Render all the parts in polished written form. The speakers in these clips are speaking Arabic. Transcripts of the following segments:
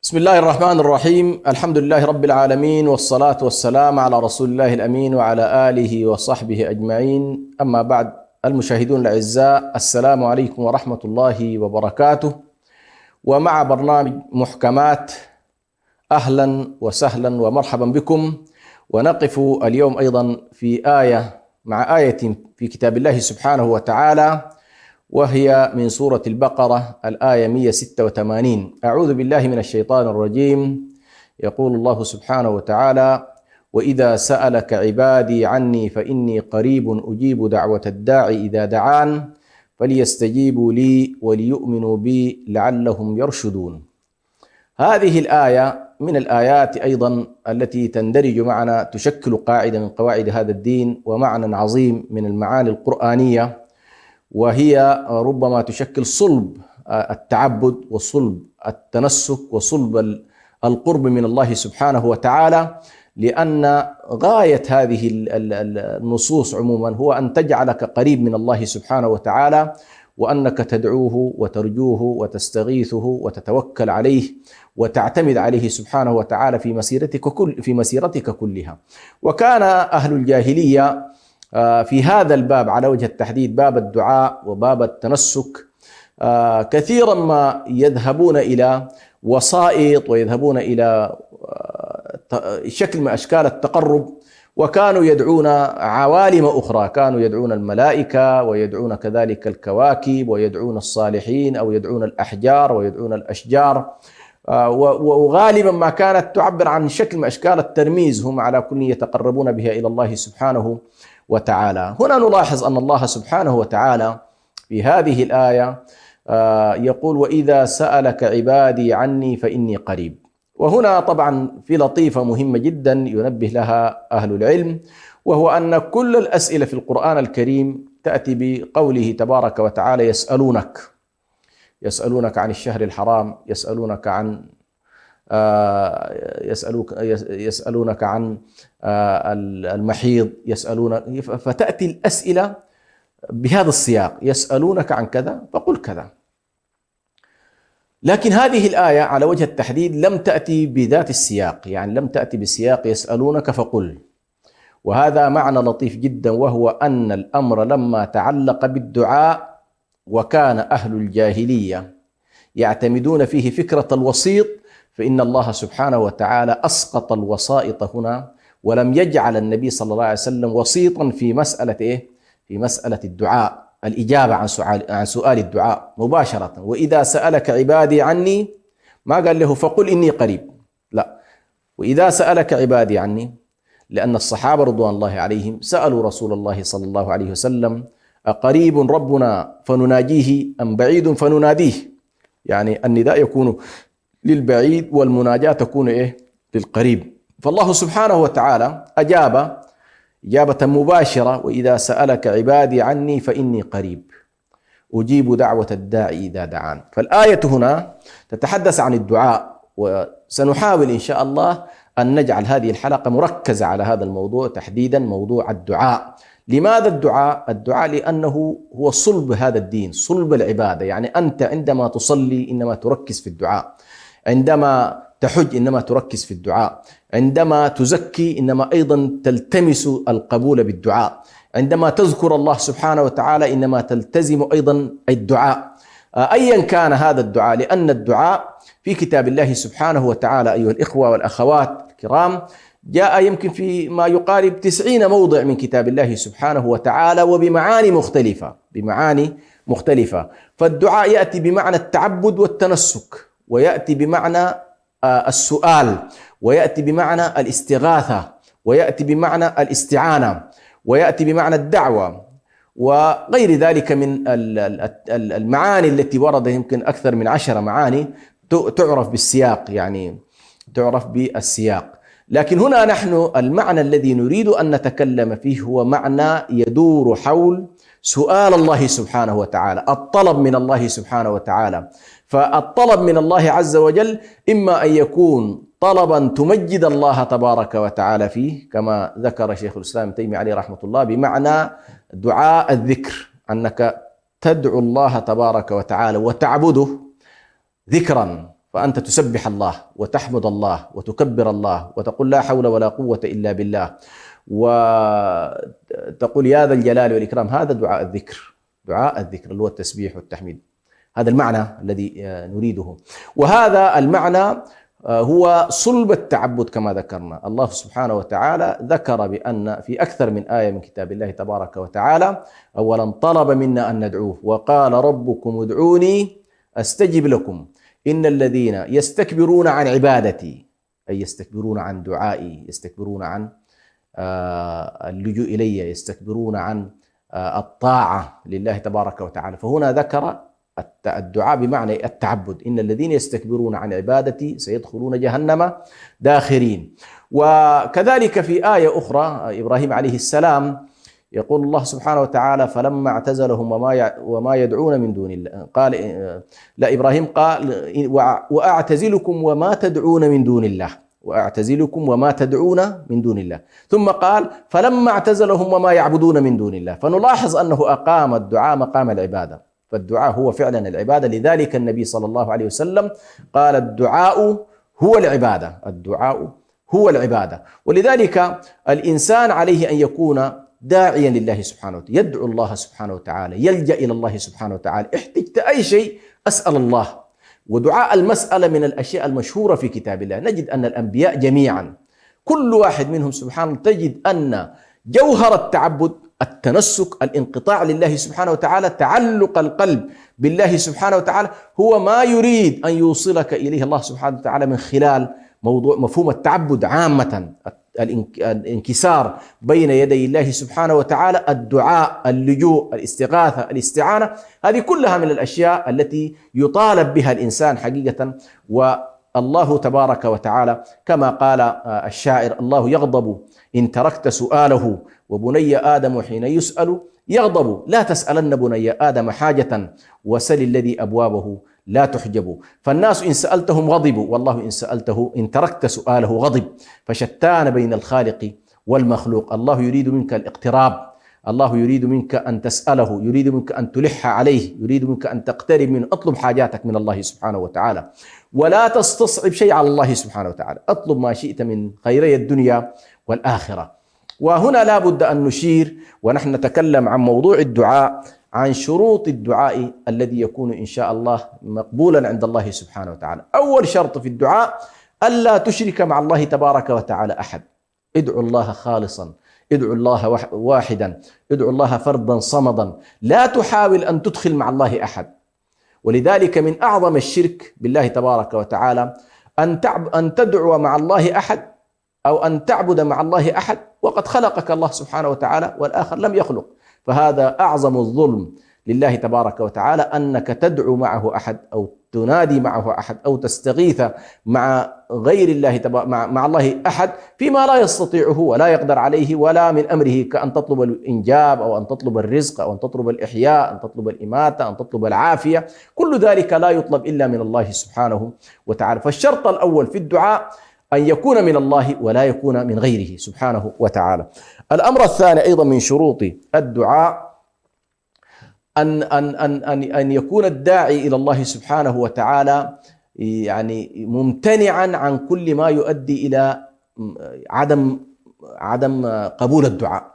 بسم الله الرحمن الرحيم. الحمد لله رب العالمين، والصلاة والسلام على رسول الله الأمين وعلى آله وصحبه أجمعين. أما بعد، المشاهدون الأعزاء، السلام عليكم ورحمة الله وبركاته. ومع برنامج محكمات، أهلا وسهلا ومرحبا بكم. ونقف اليوم أيضا في مع آية في كتاب الله سبحانه وتعالى، وهي من سورة البقرة الآية 186. أعوذ بالله من الشيطان الرجيم. يقول الله سبحانه وتعالى: وإذا سألك عبادي عني فإني قريب أجيب دعوة الداعي إذا دعان فليستجيبوا لي وليؤمنوا بي لعلهم يرشدون. هذه الآية من الآيات أيضا التي تندرج معنا، تشكل قاعدة من قواعد هذا الدين ومعنى عظيم من المعاني القرآنية، وهي ربما تشكل صلب التعبد وصلب التنسك وصلب القرب من الله سبحانه وتعالى، لأن غاية هذه النصوص عموما هو أن تجعلك قريب من الله سبحانه وتعالى، وأنك تدعوه وترجوه وتستغيثه وتتوكل عليه وتعتمد عليه سبحانه وتعالى في مسيرتك كلها. وكان أهل الجاهلية في هذا الباب على وجه التحديد، باب الدعاء وباب التنسك، كثيرا ما يذهبون إلى وسائط ويذهبون إلى شكل من أشكال التقرب، وكانوا يدعون عوالم أخرى، كانوا يدعون الملائكة ويدعون كذلك الكواكب ويدعون الصالحين أو يدعون الأحجار ويدعون الأشجار، وغالبا ما كانت تعبر عن شكل من أشكال الترميز، هم على كل يتقربون بها إلى الله سبحانه وتعالى. هنا نلاحظ أن الله سبحانه وتعالى في هذه الآية يقول: وإذا سألك عبادي عني فإني قريب. وهنا طبعا في لطيفة مهمة جدا ينبه لها أهل العلم، وهو أن كل الأسئلة في القرآن الكريم تأتي بقوله تبارك وتعالى: يسألونك عن الشهر الحرام، يسألونك عن المحيض، فتأتي الأسئلة بهذا السياق: يسألونك عن كذا فقل كذا. لكن هذه الآية على وجه التحديد لم تأتي بذات السياق، يعني لم تأتي بسياق يسألونك فقل. وهذا معنى لطيف جدا، وهو أن الأمر لما تعلق بالدعاء وكان أهل الجاهلية يعتمدون فيه فكرة الوسيط، فإن الله سبحانه وتعالى أسقط الوسائط هنا، ولم يجعل النبي صلى الله عليه وسلم وسيطا في مسألة في مسألة الدعاء، الإجابة عن سؤال الدعاء مباشرة. وإذا سألك عبادي عني، ما قال له فقل إني قريب، لا، وإذا سألك عبادي عني، لأن الصحابة رضوان الله عليهم سألوا رسول الله صلى الله عليه وسلم: أقريب ربنا فنناجيه أم بعيد فنناديه؟ يعني النداء يكون للبعيد والمناجاة تكون للقريب. فالله سبحانه وتعالى أجاب إجابة مباشرة: وإذا سألك عبادي عني فإني قريب أجيب دعوة الداعي إذا دعان. فالآية هنا تتحدث عن الدعاء، وسنحاول إن شاء الله أن نجعل هذه الحلقة مركزة على هذا الموضوع تحديدا، موضوع الدعاء. لماذا الدعاء؟ الدعاء لأنه هو صلب هذا الدين، صلب العبادة. يعني أنت عندما تصلي إنما تركز في الدعاء، عندما تحج إنما تركز في الدعاء، عندما تزكي إنما أيضا تلتمس القبول بالدعاء، عندما تذكر الله سبحانه وتعالى إنما تلتزم أيضا الدعاء، أيا كان هذا الدعاء، لأن الدعاء في كتاب الله سبحانه وتعالى أيها الإخوة والأخوات الكرام جاء يمكن في ما يقارب 90 موضع من كتاب الله سبحانه وتعالى، وبمعاني مختلفة. فالدعاء يأتي بمعنى التعبد والتنسك، ويأتي بمعنى السؤال، ويأتي بمعنى الاستغاثة، ويأتي بمعنى الاستعانة، ويأتي بمعنى الدعوة، وغير ذلك من المعاني التي ورد، يمكن أكثر من 10 معاني تعرف بالسياق، يعني تعرف بالسياق. لكن هنا نحن المعنى الذي نريد أن نتكلم فيه هو معنى يدور حول سؤال الله سبحانه وتعالى، الطلب من الله سبحانه وتعالى. فالطلب من الله عز وجل إما أن يكون طلبا تمجد الله تبارك وتعالى فيه، كما ذكر شيخ الإسلام ابن تيمية عليه رحمة الله، بمعنى دعاء الذكر، أنك تدعو الله تبارك وتعالى وتعبده ذكرا، فأنت تسبح الله وتحمد الله وتكبر الله وتقول لا حول ولا قوة إلا بالله، وتقول يا ذا الجلال والإكرام. هذا دعاء الذكر، دعاء الذكر اللي هو التسبيح والتحميد. هذا المعنى الذي نريده، وهذا المعنى هو صلب التعبد كما ذكرنا. الله سبحانه وتعالى ذكر بأن في أكثر من آية من كتاب الله تبارك وتعالى أولا طلب منا أن ندعوه، وقال ربكم ادعوني أستجب لكم إن الذين يستكبرون عن عبادتي، أي يستكبرون عن دعائي، يستكبرون عن اللجوء إلي، يستكبرون عن الطاعة لله تبارك وتعالى. فهنا ذكر الدعاء بمعنى التعبد، إن الذين يستكبرون عن عبادتي سيدخلون جهنم داخرين. وكذلك في آية أخرى إبراهيم عليه السلام يقول الله سبحانه وتعالى فلما اعتزلهم وما يدعون من دون الله، قال لا إبراهيم قال وأعتزلكم وما تدعون من دون الله، وأعتزلكم وما تدعون من دون الله، ثم قال فلما اعتزلهم وما يعبدون من دون الله. فنلاحظ أنه أقام الدعاء مقام العبادة، فالدعاء هو فعلا العبادة. لذلك النبي صلى الله عليه وسلم قال الدعاء هو العبادة، الدعاء هو العبادة. ولذلك الإنسان عليه أن يكون داعيا لله سبحانه وتعالى، يدعو الله سبحانه وتعالى، يلجأ إلى الله سبحانه وتعالى. احتجت أي شيء أسأل الله. ودعاء المسألة من الأشياء المشهورة في كتاب الله. نجد أن الأنبياء جميعا كل واحد منهم سبحانه تجد أن جوهر التعبد التنسك، الانقطاع لله سبحانه وتعالى، تعلق القلب بالله سبحانه وتعالى، هو ما يريد أن يوصلك إليه الله سبحانه وتعالى من خلال موضوع مفهوم التعبد عامة، الانكسار بين يدي الله سبحانه وتعالى، الدعاء، اللجوء، الاستغاثة، الاستعانة. هذه كلها من الأشياء التي يطالب بها الإنسان حقيقة. والله تبارك وتعالى كما قال الشاعر الله يغضب إن تركت سؤاله، وبني آدم حين يسأل يغضب. لا تسألن بني آدم حاجة وسل الذي أبوابه لا تحجب. فالناس إن سألتهم غضبوا، والله إن سألته إن تركت سؤاله غضب. فشتان بين الخالق والمخلوق. الله يريد منك الاقتراب، الله يريد منك أن تسأله، يريد منك أن تلح عليه، يريد منك أن تقترب منه. أطلب حاجاتك من الله سبحانه وتعالى، ولا تستصعب شيء على الله سبحانه وتعالى. أطلب ما شئت من خيري الدنيا والآخرة. وهنا لا بد أن نشير ونحن نتكلم عن موضوع الدعاء، عن شروط الدعاء الذي يكون إن شاء الله مقبولا عند الله سبحانه وتعالى. أول شرط في الدعاء ألا تشرك مع الله تبارك وتعالى أحد. ادعو الله خالصا، ادعو الله واحدا، ادعو الله فردا صمدا، لا تحاول أن تدخل مع الله أحد. ولذلك من أعظم الشرك بالله تبارك وتعالى أن تدعو مع الله أحد، أو أن تعبد مع الله أحد وقد خلقك الله سبحانه وتعالى والآخر لم يخلق. فهذا أعظم الظلم لله تبارك وتعالى، أنك تدعو معه أحد أو تنادي معه أحد أو تستغيث مع غير الله مع الله أحد فيما لا يستطيعه ولا يقدر عليه ولا من أمره، كأن تطلب الإنجاب أو أن تطلب الرزق أو أن تطلب الإحياء، أن تطلب الإماتة، أن تطلب العافية. كل ذلك لا يطلب إلا من الله سبحانه وتعالى. فالشرط الأول في الدعاء أن يكون من الله ولا يكون من غيره سبحانه وتعالى. الأمر الثاني أيضا من شروط الدعاء أن يكون الداعي إلى الله سبحانه وتعالى يعني ممتنعا عن كل ما يؤدي إلى عدم قبول الدعاء.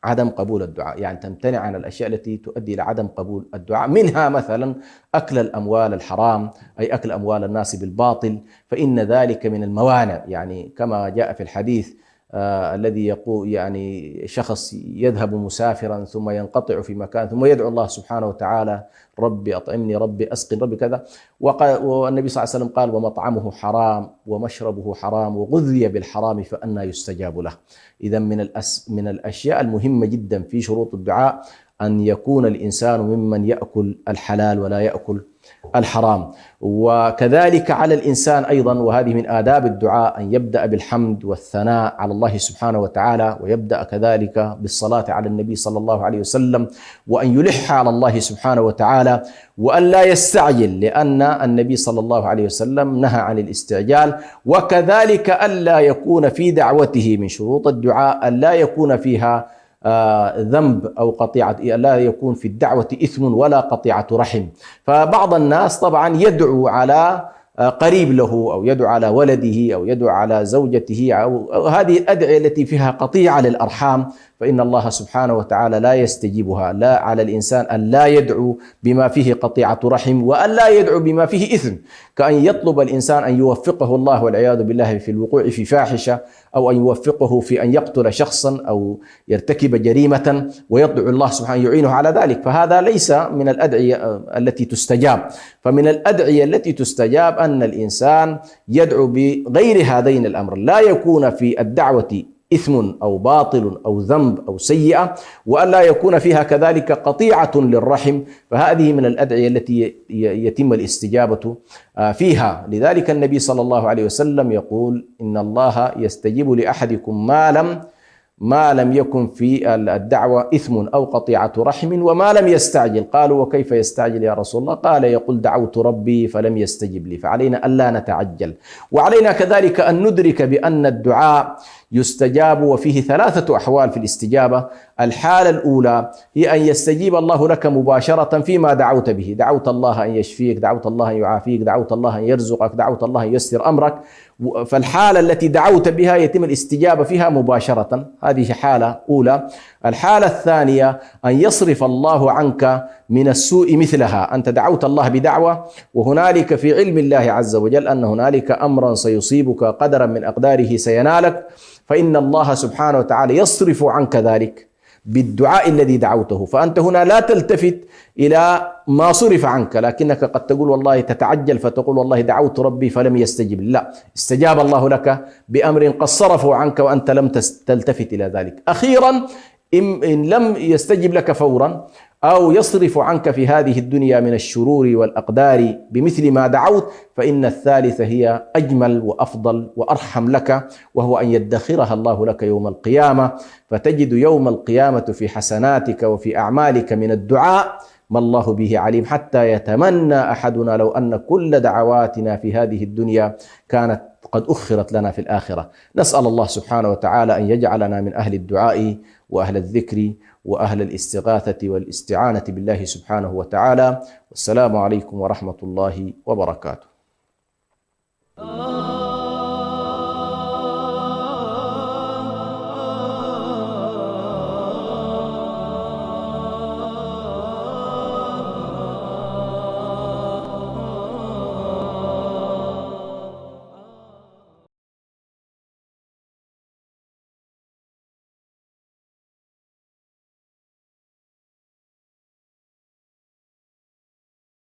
عدم قبول الدعاء يعني تمتنع عن الأشياء التي تؤدي إلى عدم قبول الدعاء، منها مثلا أكل الأموال الحرام، أي أكل أموال الناس بالباطل، فإن ذلك من الموانع. يعني كما جاء في الحديث الذي يقول يعني شخص يذهب مسافرا ثم ينقطع في مكان ثم يدعو الله سبحانه وتعالى ربي أطعمني، ربي أسقني، ربي كذا، والنبي صلى الله عليه وسلم قال ومطعمه حرام ومشربه حرام وغذي بالحرام فأنى يستجاب له. إذا من الأشياء المهمة جدا في شروط الدعاء أن يكون الإنسان ممن يأكل الحلال ولا يأكل الحرام. وكذلك على الإنسان أيضا، وهذه من آداب الدعاء، أن يبدأ بالحمد والثناء على الله سبحانه وتعالى، ويبدأ كذلك بالصلاة على النبي صلى الله عليه وسلم، وأن يلح على الله سبحانه وتعالى، وأن لا يستعجل، لأن النبي صلى الله عليه وسلم نهى عن الاستعجال. وكذلك ألا يكون في دعوته من شروط الدعاء ألا يكون فيها ذنب أو قطيعة، لا يكون في الدعوة إثم ولا قطيعة رحم. فبعض الناس طبعا يدعو على قريب له، أو يدعو على ولده، أو يدعو على زوجته، أو هذه الأدعية التي فيها قطيعة للأرحام، فإن الله سبحانه وتعالى لا يستجيبها. لا على الإنسان أن لا يدعو بما فيه قطيعة رحم، وأن لا يدعو بما فيه إثم، كأن يطلب الإنسان أن يوفقه الله والعياذ بالله في الوقوع في فاحشة، أو أن يوفقه في أن يقتل شخصا أو يرتكب جريمة، ويدعو الله سبحانه يعينه على ذلك، فهذا ليس من الأدعية التي تستجاب. فمن الأدعية التي تستجاب أن الإنسان يدعو بغير هذين الأمر، لا يكون في الدعوة إثم أو باطل أو ذنب أو سيئة، وأن لا يكون فيها كذلك قطيعة للرحم، فهذه من الأدعية التي يتم الاستجابة فيها. لذلك النبي صلى الله عليه وسلم يقول: إن الله يستجيب لأحدكم ما لم يكن في الدعوة إثم أو قطيعة رحم وما لم يستعجل. قالوا: وكيف يستعجل يا رسول الله؟ قال: يقول: دعوت ربي فلم يستجب لي. فعلينا ألا نتعجل، وعلينا كذلك أن ندرك بأن الدعاء يستجاب، وفيه 3 أحوال في الاستجابة. الحالة الأولى هي أن يستجيب الله لك مباشرة فيما دعوت به، دعوت الله أن يشفيك، دعوت الله أن يعافيك، دعوت الله أن يرزقك، دعوت الله أن ييسر أمرك. فالحالة التي دعوت بها يتم الاستجابة فيها مباشرة، هذه حالة أولى. الحالة الثانية أن يصرف الله عنك من السوء مثلها. أنت دعوت الله بدعوة، وهنالك في علم الله عز وجل أن هنالك أمرا سيصيبك قدرا من أقداره سينالك، فإن الله سبحانه وتعالى يصرف عنك ذلك بالدعاء الذي دعوته. فأنت هنا لا تلتفت إلى ما صرف عنك، لكنك قد تقول والله، تتعجل فتقول والله دعوت ربي فلم يستجب. لا، استجاب الله لك بأمر قد صرفه عنك وأنت لم تلتفت إلى ذلك. أخيرا، إن لم يستجب لك فورا أو يصرف عنك في هذه الدنيا من الشرور والأقدار بمثل ما دعوت، فإن الثالثة هي أجمل وأفضل وأرحم لك، وهو أن يدخرها الله لك يوم القيامة، فتجد يوم القيامة في حسناتك وفي أعمالك من الدعاء ما الله به عليم، حتى يتمنى أحدنا لو أن كل دعواتنا في هذه الدنيا كانت قد أخرت لنا في الآخرة. نسأل الله سبحانه وتعالى أن يجعلنا من أهل الدعاء وأهل الذكر وأهل الاستغاثة والاستعانة بالله سبحانه وتعالى. والسلام عليكم ورحمة الله وبركاته.